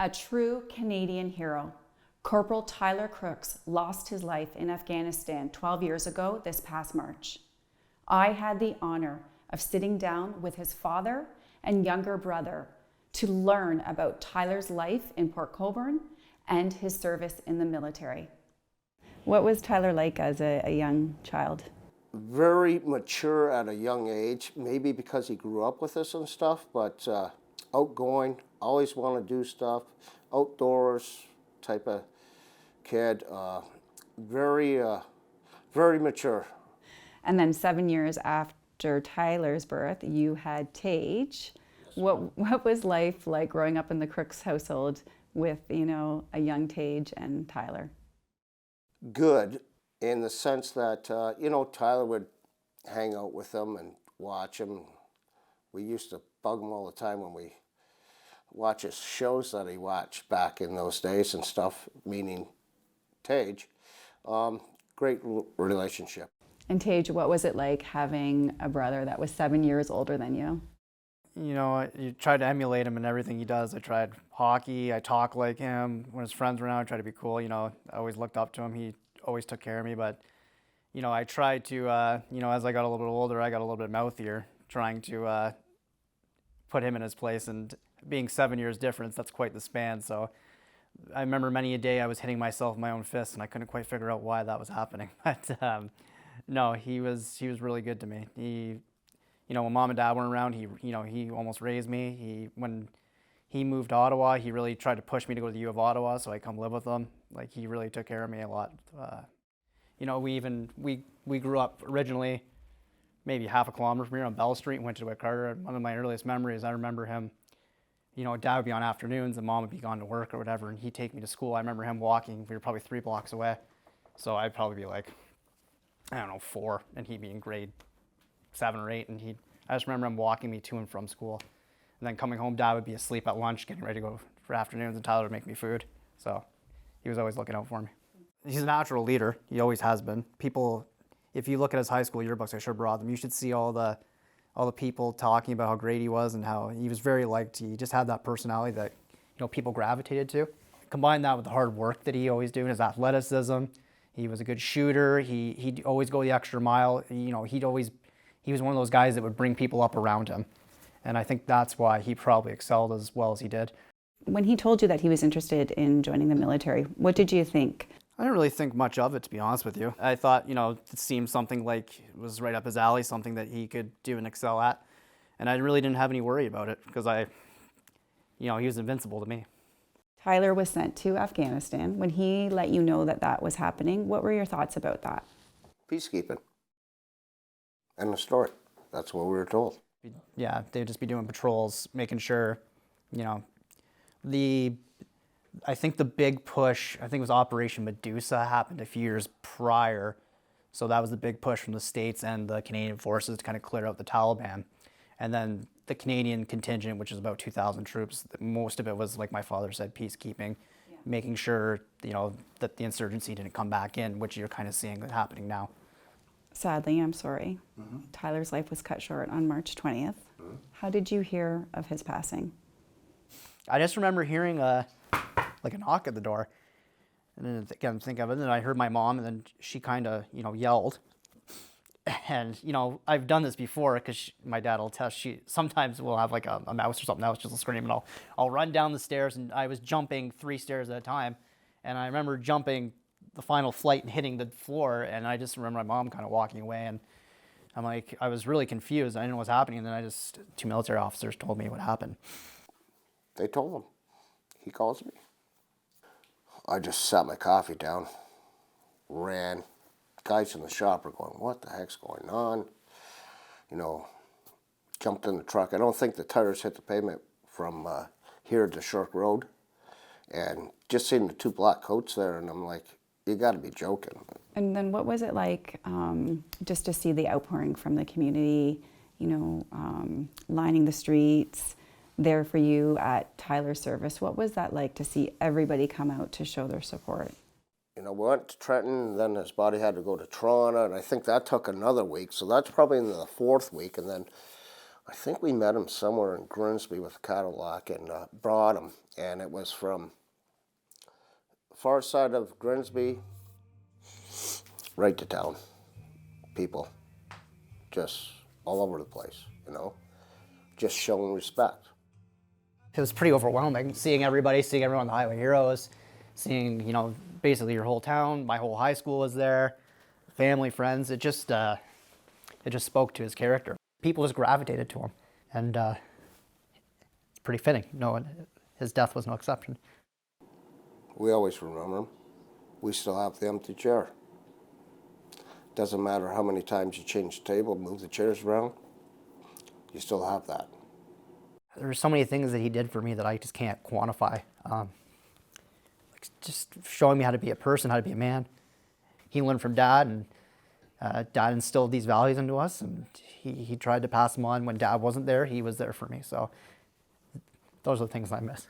A true Canadian hero, Corporal Tyler Crooks lost his life in Afghanistan 12 years ago this past March. I had the honor of sitting down with his father and younger brother to learn about Tyler's life in Port Colborne and his service in the military. What was Tyler like as a young child? Very mature at a young age, maybe because he grew up with us and stuff, but outgoing, always want to do stuff, outdoors type of kid, very mature. And then 7 years after Tyler's birth, you had Tage. What was life like growing up in the Crooks household with, a young Tage and Tyler? Good, in the sense that, Tyler would hang out with them and watch him. We used to bug him all the time when we watch his shows that he watched back in those days and stuff, meaning Tage. Great relationship. And Tage, what was it like having a brother that was 7 years older than you? You try to emulate him in everything he does. I tried hockey, I talk like him. When his friends were around, I tried to be cool. I always looked up to him. He always took care of me, but, I tried to, as I got a little bit older, I got a little bit mouthier, trying to put him in his place, and being 7 years difference, that's quite the span. So I remember many a day I was hitting myself with my own fist, and I couldn't quite figure out why that was happening. But no, he was really good to me. He, when mom and dad weren't around, he almost raised me. When he moved to Ottawa, he really tried to push me to go to the U of Ottawa, so I come live with him. Like, he really took care of me a lot. We grew up originally maybe half a kilometer from here on Bell Street and went to Wittig. And one of my earliest memories, I remember him, dad would be on afternoons and mom would be gone to work or whatever, and he'd take me to school. I remember him walking. We were probably 3 blocks away. So I'd probably be like, 4, and he'd be in grade 7 or 8, and I just remember him walking me to and from school. And then coming home, dad would be asleep at lunch, getting ready to go for afternoons, and Tyler would make me food. So he was always looking out for me. He's a natural leader. He always has been. People, if you look at his high school yearbooks, I sure brought them. You should see all the people talking about how great he was and how he was very liked. He just had that personality that, people gravitated to. Combine that with the hard work that he always did, his athleticism. He was a good shooter. He'd always go the extra mile. He was one of those guys that would bring people up around him. And I think that's why he probably excelled as well as he did. When he told you that he was interested in joining the military, what did you think? I didn't really think much of it, to be honest with you. I thought, it seemed something like it was right up his alley, something that he could do and excel at. And I really didn't have any worry about it because he was invincible to me. Tyler was sent to Afghanistan. When he let you know that was happening, what were your thoughts about that? Peacekeeping. End of story. That's what we were told. Yeah, they'd just be doing patrols, making sure, I think the big push, I think it was Operation Medusa, happened a few years prior. So that was the big push from the States and the Canadian forces to kind of clear out the Taliban. And then the Canadian contingent, which is about 2,000 troops, most of it was, like my father said, peacekeeping, making sure, that the insurgency didn't come back in, which you're kind of seeing happening now. Sadly, I'm sorry. Mm-hmm. Tyler's life was cut short on March 20th. Mm-hmm. How did you hear of his passing? I just remember hearing a knock at the door. And then again, think of it, and then I heard my mom, and then she kind of, yelled. And, I've done this before because my dad will test. Sometimes we'll have like a mouse or something else just scream, and I'll run down the stairs, and I was jumping 3 stairs at a time. And I remember jumping the final flight and hitting the floor, and I just remember my mom kind of walking away, and I'm like, I was really confused. I didn't know what was happening, and then 2 military officers told me what happened. They told him. He calls me. I just sat my coffee down, ran. Guys in the shop are going, what the heck's going on? Jumped in the truck. I don't think the tires hit the pavement from here to Shirk Road. And just seeing the 2 black coats there, and I'm like, you got to be joking. And then what was it like just to see the outpouring from the community, lining the streets there for you at Tyler's service? What was that like to see everybody come out to show their support? We went to Trenton, and then his body had to go to Toronto, and I think that took another week. So that's probably in the 4th week, and then I think we met him somewhere in Grimsby with a Cadillac and brought him. And it was from far side of Grimsby right to town. People just all over the place, you know, just showing respect. It was pretty overwhelming, seeing everyone, the Highway Heroes, seeing, you know, basically your whole town. My whole high school was there, family, friends. It just spoke to his character. People just gravitated to him, and it's pretty fitting. No, his death was no exception. We always remember him. We still have the empty chair. Doesn't matter how many times you change the table, move the chairs around, you still have that. There's so many things that he did for me that I just can't quantify. Like just showing me how to be a person, how to be a man. He learned from Dad, and Dad instilled these values into us, and he tried to pass them on. When Dad wasn't there, he was there for me. So those are the things I miss.